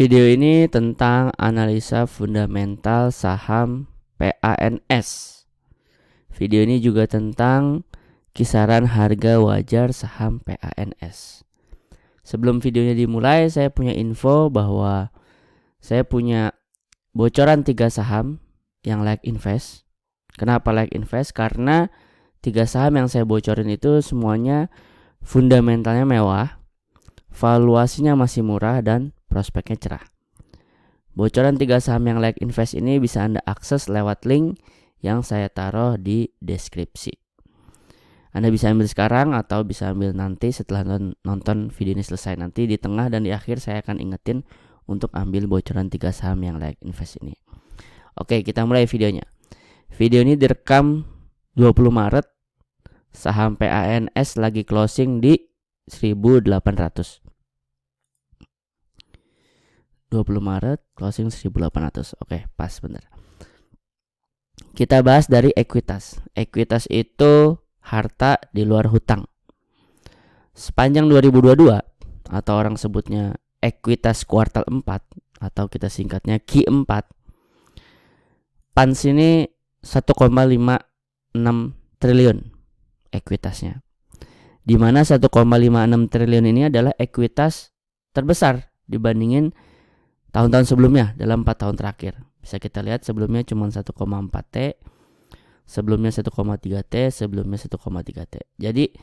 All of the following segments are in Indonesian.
Video ini tentang analisa fundamental saham PANS. Video ini juga tentang kisaran harga wajar saham PANS. Sebelum videonya dimulai, saya punya info bahwa saya punya bocoran 3 saham yang like invest. Kenapa like invest? Karena 3 saham yang saya bocorin itu semuanya fundamentalnya mewah, valuasinya masih murah, dan prospeknya cerah. Bocoran 3 saham yang like invest ini bisa Anda akses lewat link yang saya taruh di deskripsi. Anda bisa ambil sekarang atau bisa ambil nanti setelah nonton video ini selesai. Nanti di tengah dan di akhir saya akan ingetin untuk ambil bocoran 3 saham yang like invest ini. Oke, kita mulai videonya. Video ini direkam 20 Maret. Saham PANS lagi closing di 1.800. 20 Maret closing 1.800. Oke, pas bener. Kita bahas dari ekuitas. Ekuitas itu harta di luar hutang. Sepanjang 2022 atau orang sebutnya ekuitas kuartal 4 atau kita singkatnya Q4, PANS ini 1,56 triliun ekuitasnya. Di mana 1,56 triliun ini adalah ekuitas terbesar dibandingin tahun-tahun sebelumnya dalam 4 tahun terakhir. Bisa kita lihat sebelumnya cuma 1,4 T, sebelumnya 1,3 T, sebelumnya 1,3 T. Jadi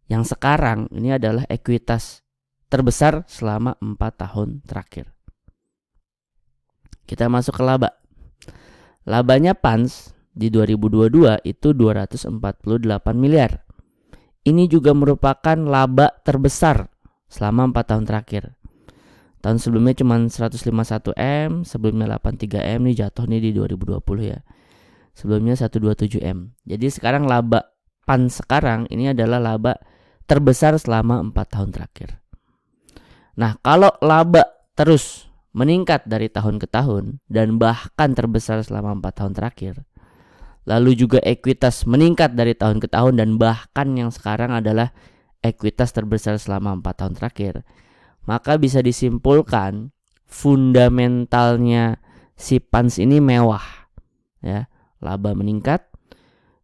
yang sekarang ini adalah ekuitas terbesar selama 4 tahun terakhir. Kita masuk ke laba. Labanya PANS di 2022 itu 248 miliar. Ini juga merupakan laba terbesar selama 4 tahun terakhir. Tahun sebelumnya cuma 151 M, sebelumnya 83 M, nih jatuh nih di 2020 ya. Sebelumnya 127 M. Jadi sekarang laba PANS sekarang ini adalah laba terbesar selama 4 tahun terakhir. Nah, kalau laba terus meningkat dari tahun ke tahun dan bahkan terbesar selama 4 tahun terakhir, lalu juga ekuitas meningkat dari tahun ke tahun dan bahkan yang sekarang adalah ekuitas terbesar selama 4 tahun terakhir, maka bisa disimpulkan fundamentalnya si PANS ini mewah ya. Laba meningkat,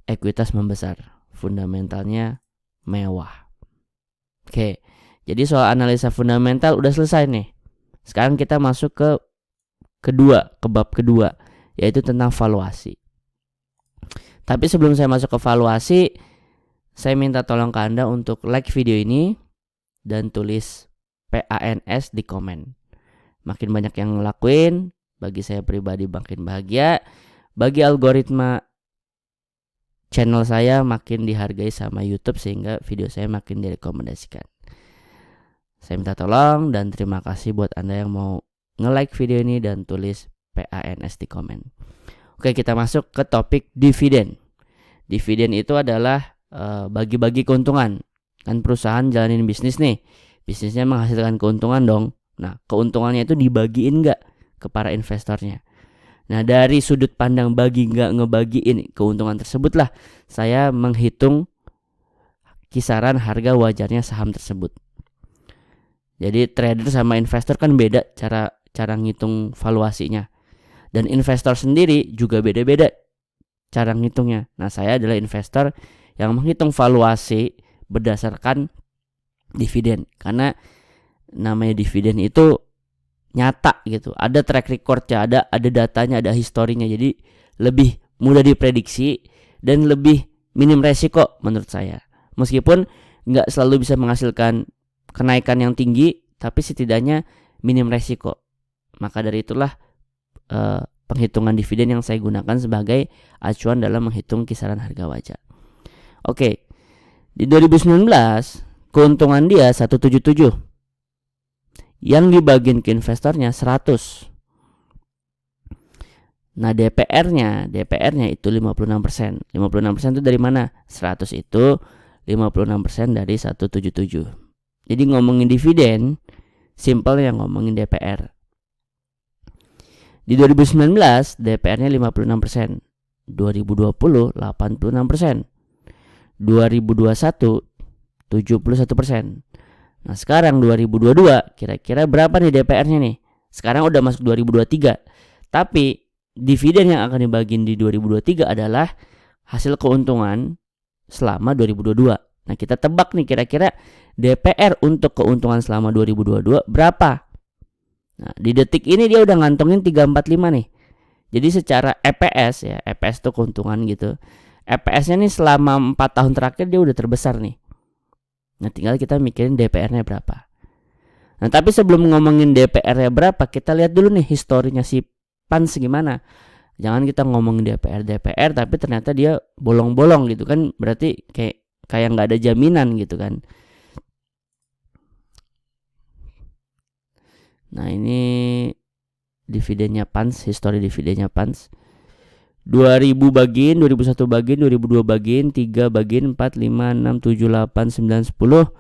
ekuitas membesar, fundamentalnya mewah. Oke, jadi soal analisa fundamental udah selesai nih. Sekarang kita masuk ke bab kedua, yaitu tentang valuasi. Tapi sebelum saya masuk ke valuasi, saya minta tolong ke Anda untuk like video ini dan tulis PANS di komen. Makin banyak yang ngelakuin, bagi saya pribadi makin bahagia. Bagi algoritma channel saya makin dihargai sama YouTube sehingga video saya makin direkomendasikan. Saya minta tolong dan terima kasih buat Anda yang mau nge-like video ini dan tulis PANS di komen. Oke, kita masuk ke topik dividen. Dividen itu adalah bagi-bagi keuntungan. Kan perusahaan jalanin bisnis nih. Bisnisnya menghasilkan keuntungan dong. Nah, keuntungannya itu dibagiin nggak ke para investornya. Nah, dari sudut pandang bagi nggak ngebagiin keuntungan tersebut lah saya menghitung kisaran harga wajarnya saham tersebut. Jadi trader sama investor kan beda cara ngitung valuasinya. Dan investor sendiri juga beda-beda cara ngitungnya. Nah, saya adalah investor yang menghitung valuasi berdasarkan dividen, karena namanya dividen itu nyata gitu, ada track recordnya, ada datanya, ada historinya, jadi lebih mudah diprediksi dan lebih minim resiko menurut saya. Meskipun nggak selalu bisa menghasilkan kenaikan yang tinggi, tapi setidaknya minim resiko. Maka dari itulah penghitungan dividen yang saya gunakan sebagai acuan dalam menghitung kisaran harga wajar. Oke, di 2019 keuntungan dia 177. Yang dibagiin ke investornya 100. Nah, DPR-nya itu 56%. 56% itu dari mana? 100 itu 56% dari 177. Jadi ngomongin dividen, simple yang ngomongin DPR. Di 2019 DPR-nya 56%. 2020 86%. 2021 71%. Nah, sekarang 2022 kira-kira berapa nih DPR-nya nih? Sekarang udah masuk 2023. Tapi dividen yang akan dibagiin di 2023 adalah hasil keuntungan selama 2022. Nah, kita tebak nih kira-kira DPR untuk keuntungan selama 2022 berapa? Nah, di detik ini dia udah ngantongin 345 nih. Jadi secara EPS ya, EPS itu keuntungan gitu. EPS-nya nih selama 4 tahun terakhir dia udah terbesar nih. Nah, tinggal kita mikirin DPR-nya berapa. Nah, tapi sebelum ngomongin DPR-nya berapa, kita lihat dulu nih historinya si PANS gimana. Jangan kita ngomongin DPR tapi ternyata dia bolong-bolong gitu kan, berarti kayak nggak ada jaminan gitu kan. Nah, ini dividennya PANS, histori dividennya PANS. 2000 bagiin, 2001 bagiin, 2002 bagiin, 3 bagiin, 4, 5, 6, 7, 8, 9, 10,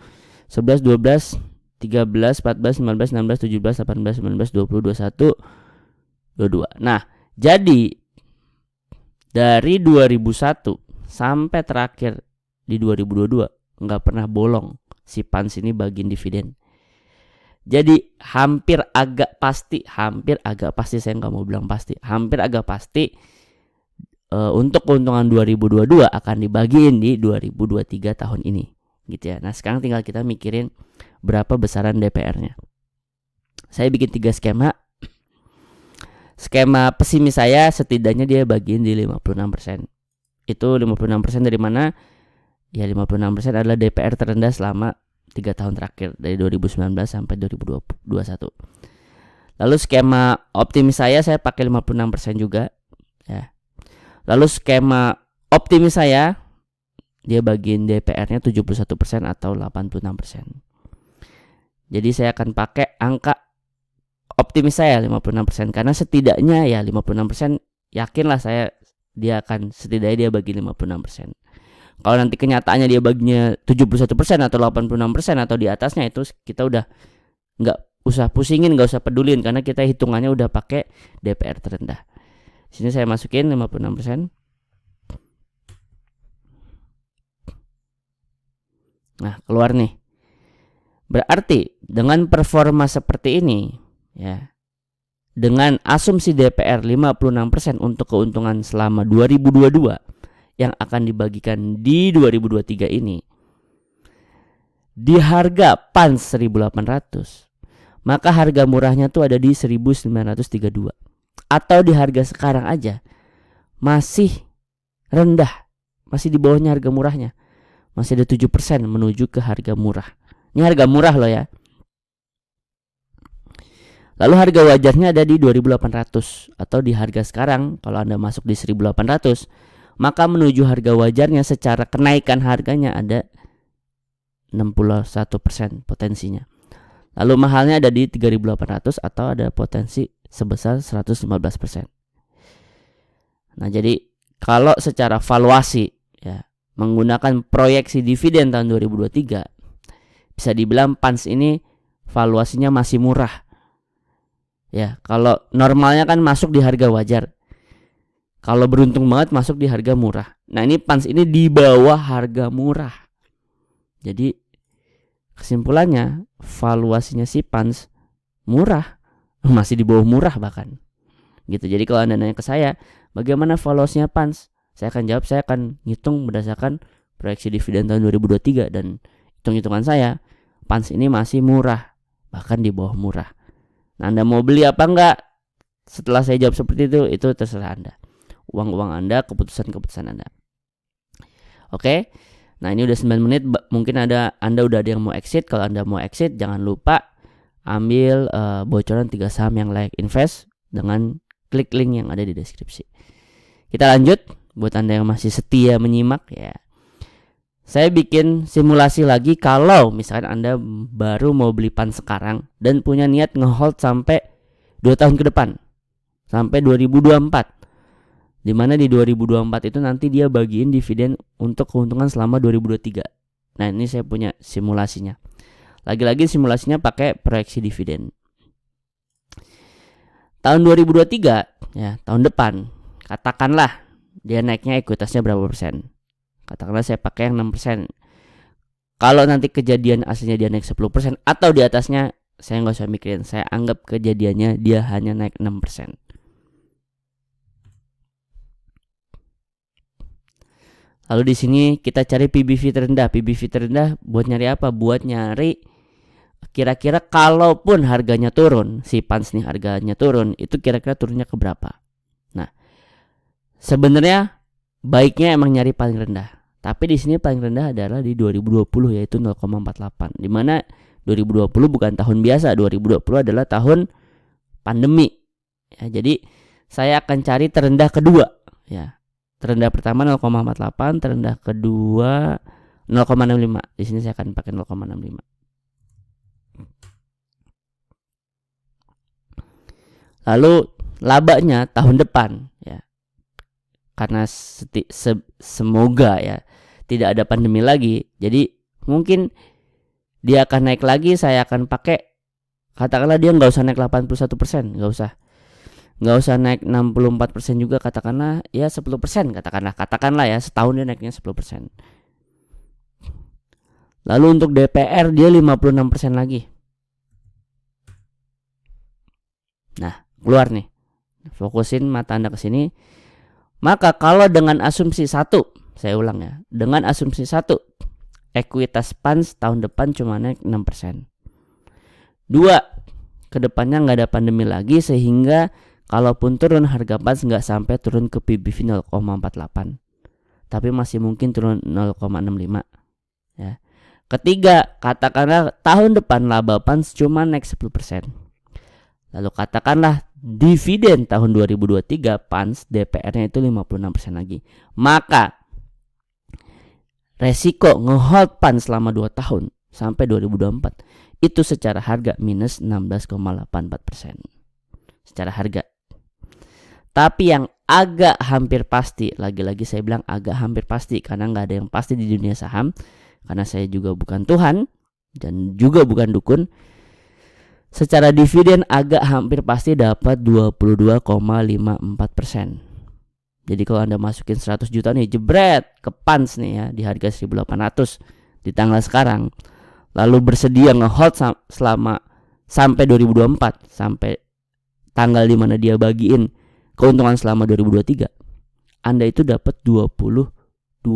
11, 12, 13, 14, 15, 16, 17, 18, 19, 20, 21, 22. Nah, jadi dari 2001 sampai terakhir di 2022 nggak pernah bolong si PANS ini bagiin dividen. Jadi hampir agak pasti saya nggak mau bilang pasti, hampir agak pasti untuk keuntungan 2022 akan dibagiin di 2023 tahun ini gitu ya. Nah, sekarang tinggal kita mikirin berapa besaran DPR-nya. Saya bikin 3 skema. Skema pesimis saya setidaknya dia bagiin di 56%. Itu 56% dari mana? Ya 56% adalah DPR terendah selama 3 tahun terakhir dari 2019 sampai 2021. Lalu skema optimis saya pakai 56% juga ya. Lalu skema optimis saya dia bagiin DPR-nya 71% atau 86%. Jadi saya akan pakai angka optimis saya 56% karena setidaknya ya 56% yakinlah saya dia akan setidaknya dia bagi 56%. Kalau nanti kenyataannya dia baginya 71% atau 86% atau di atasnya, itu kita udah nggak usah pusingin, nggak usah pedulin karena kita hitungannya udah pakai DPR terendah. Sini saya masukin 56%. Nah, keluar nih. Berarti dengan performa seperti ini ya, dengan asumsi DPR 56% untuk keuntungan selama 2022 yang akan dibagikan di 2023 ini, di harga PANS 1.800, maka harga murahnya tuh ada di 1.932. Atau di harga sekarang aja masih rendah, masih di bawahnya harga murahnya, masih ada 7% menuju ke harga murah. Ini harga murah loh ya. Lalu harga wajarnya ada di 2.800. Atau di harga sekarang kalau Anda masuk di 1.800, maka menuju harga wajarnya secara kenaikan harganya ada 61% potensinya. Lalu mahalnya ada di 3.800 atau ada potensi sebesar 115%. Nah, jadi kalau secara valuasi ya, menggunakan proyeksi dividen tahun 2023, bisa dibilang PANS ini valuasinya masih murah. Ya, kalau normalnya kan masuk di harga wajar. Kalau beruntung banget masuk di harga murah. Nah, ini PANS ini di bawah harga murah. Jadi kesimpulannya valuasinya si PANS murah, masih di bawah murah bahkan. Gitu. Jadi kalau Anda nanya ke saya, bagaimana valuasinya PANS? Saya akan jawab, saya akan ngitung berdasarkan proyeksi dividen tahun 2023 dan hitung-hitungan saya, PANS ini masih murah, bahkan di bawah murah. Nah, Anda mau beli apa enggak? Setelah saya jawab seperti itu terserah Anda. Uang-uang Anda, keputusan-keputusan Anda. Oke. Nah, ini udah 9 menit. Mungkin Anda udah ada yang mau exit. Kalau Anda mau exit, jangan lupa ambil bocoran 3 saham yang layak invest dengan klik link yang ada di deskripsi. Kita lanjut. Buat Anda yang masih setia menyimak ya, saya bikin simulasi lagi kalau misalkan Anda baru mau beli PANS sekarang dan punya niat ngehold sampai 2 tahun ke depan, sampai 2024. Dimana di 2024 itu nanti dia bagiin dividen untuk keuntungan selama 2023. Nah, ini saya punya simulasinya. Lagi-lagi simulasinya pakai proyeksi dividen. Tahun 2023 ya, tahun depan, katakanlah dia naiknya ekuitasnya berapa persen. Katakanlah saya pakai yang 6%. Kalau nanti kejadian aslinya dia naik 10% atau di atasnya, saya nggak usah mikirin, saya anggap kejadiannya dia hanya naik 6%. Lalu di sini kita cari PBV terendah. PBV terendah buat nyari apa? Buat nyari kira-kira kalaupun harganya turun, si Pans nih harganya turun, itu kira-kira turunnya ke berapa. Nah, sebenarnya baiknya emang nyari paling rendah. Tapi di sini paling rendah adalah di 2020 yaitu 0,48. Di mana 2020 bukan tahun biasa, 2020 adalah tahun pandemi. Ya, jadi saya akan cari terendah kedua, ya. Terendah pertama 0,48, terendah kedua 0,65. Di sini saya akan pakai 0,65. Lalu labanya tahun depan, ya. Karena semoga ya tidak ada pandemi lagi. Jadi mungkin dia akan naik lagi, saya akan pakai, katakanlah dia nggak usah naik 81%, nggak usah naik 64% juga, katakanlah ya 10%, katakanlah ya setahun dia naiknya 10%. Lalu untuk DPR dia 56% lagi. Nah, keluar nih. Fokusin mata Anda ke sini. Maka kalau dengan asumsi 1, saya ulang ya, dengan asumsi 1, ekuitas Pans tahun depan cuma naik 6%. 2, kedepannya nggak ada pandemi lagi sehingga kalaupun turun harga Pans nggak sampai turun ke PBV 0,48, tapi masih mungkin turun 0,65. Ya. Ketiga, katakanlah tahun depan laba Pans cuma naik 10%. Lalu katakanlah dividen tahun 2023 Pans DPR-nya itu 56% lagi. Maka resiko ngehold Pans selama 2 tahun sampai 2024 itu secara harga minus 16,84% secara harga. Tapi yang agak hampir pasti, lagi-lagi saya bilang agak hampir pasti karena nggak ada yang pasti di dunia saham, karena saya juga bukan Tuhan dan juga bukan dukun. Secara dividen agak hampir pasti dapat 22,54%. Jadi kalau Anda masukin 100 juta nih, jebret ke Pans nih ya di harga 1.800 di tanggal sekarang, lalu bersedia ngehold selama sampai 2024, sampai tanggal di mana dia bagiin keuntungan selama 2023, Anda itu dapat 22,54%.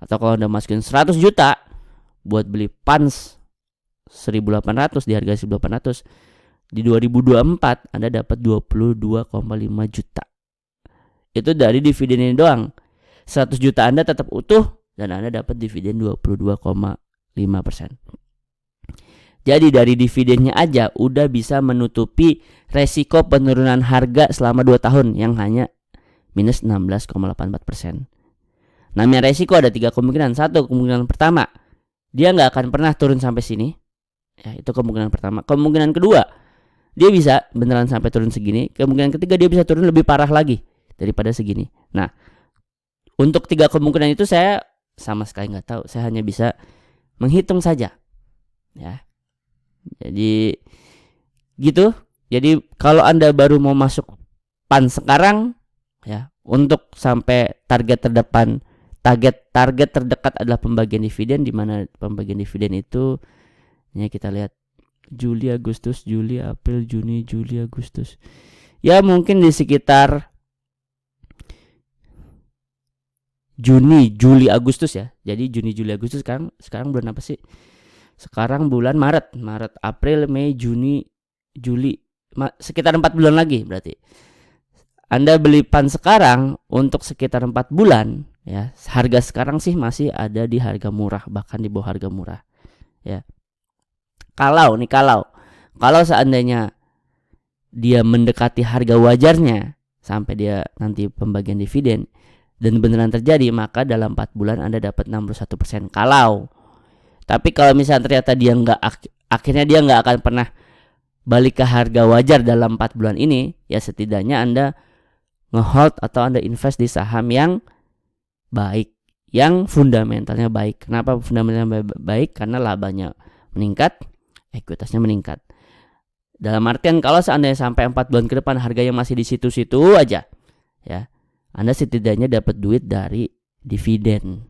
Atau kalau Anda masukin 100 juta buat beli Pans 1.800 di harga 1.800, di 2024 Anda dapat 22,5 juta. Itu dari dividen ini doang. 100 juta Anda tetap utuh dan Anda dapat dividen 22,5%. Jadi dari dividennya aja udah bisa menutupi resiko penurunan harga selama 2 tahun yang hanya minus 16,84%. Namanya resiko ada 3 kemungkinan. 1, kemungkinan pertama, dia nggak akan pernah turun sampai sini. Ya, itu kemungkinan pertama. Kemungkinan kedua, dia bisa beneran sampai turun segini. Kemungkinan ketiga, dia bisa turun lebih parah lagi daripada segini. Nah, untuk 3 kemungkinan itu saya sama sekali nggak tahu. Saya hanya bisa menghitung saja. Ya, jadi gitu. Jadi kalau Anda baru mau masuk Pans sekarang, ya, untuk sampai target terdepan, target terdekat adalah pembagian dividen, di mana pembagian dividen itu ya kita lihat Juli, Agustus, Juli, April, Juni, Juli, Agustus. Ya mungkin di sekitar Juni, Juli, Agustus ya. Jadi Juni, Juli, Agustus sekarang bulan apa sih? Sekarang bulan Maret, April, Mei, Juni, Juli. Sekitar 4 bulan lagi berarti. Anda beli Pans sekarang untuk sekitar 4 bulan ya. Harga sekarang sih masih ada di harga murah, bahkan di bawah harga murah. Ya. Kalau seandainya dia mendekati harga wajarnya sampai dia nanti pembagian dividen dan beneran terjadi, maka dalam 4 bulan Anda dapat 61%. Tapi kalau misalnya ternyata dia akhirnya dia nggak akan pernah balik ke harga wajar dalam 4 bulan ini, ya setidaknya Anda ngehold atau Anda invest di saham yang baik, yang fundamentalnya baik. Kenapa fundamentalnya baik? Karena labanya meningkat, ekuitasnya meningkat. Dalam artian kalau seandainya sampai 4 bulan ke depan harganya masih di situ-situ aja, ya, Anda setidaknya dapat duit dari dividen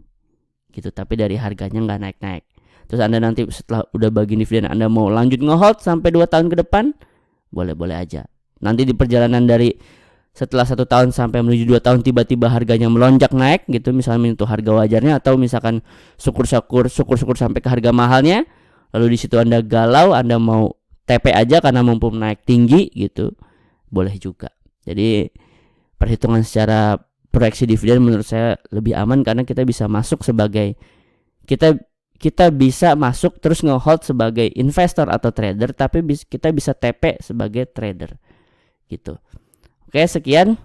gitu, tapi dari harganya nggak naik-naik. terus Anda nanti setelah udah bagi dividen Anda mau lanjut nge-hold sampai 2 tahun ke depan, boleh-boleh aja. Nanti di perjalanan dari setelah 1 tahun sampai menuju 2 tahun tiba-tiba harganya melonjak naik gitu, misalnya itu harga wajarnya, atau misalkan syukur-syukur sampai ke harga mahalnya, lalu di situ Anda galau, Anda mau TP aja karena mumpung naik tinggi gitu, boleh juga. Jadi perhitungan secara proyeksi dividen menurut saya lebih aman karena kita bisa masuk sebagai kita bisa masuk terus nge-hold sebagai investor atau trader, tapi kita bisa TP sebagai trader gitu. Oke, sekian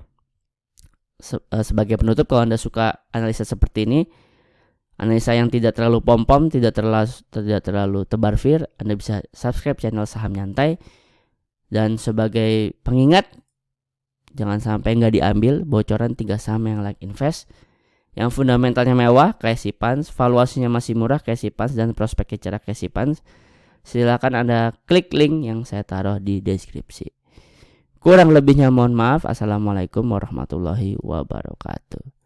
sebagai penutup. Kalau Anda suka analisa seperti ini, analisa yang tidak terlalu pom-pom, tidak terlalu tebar-fir, Anda bisa subscribe channel Saham Nyantai. Dan sebagai pengingat, jangan sampai nggak diambil bocoran 3 saham yang like invest, yang fundamentalnya mewah kayak Sipans, valuasinya masih murah kayak Sipans, dan prospeknya cerah kayak Sipans. Silakan Anda klik link yang saya taruh di deskripsi. Kurang lebihnya mohon maaf. Assalamualaikum warahmatullahi wabarakatuh.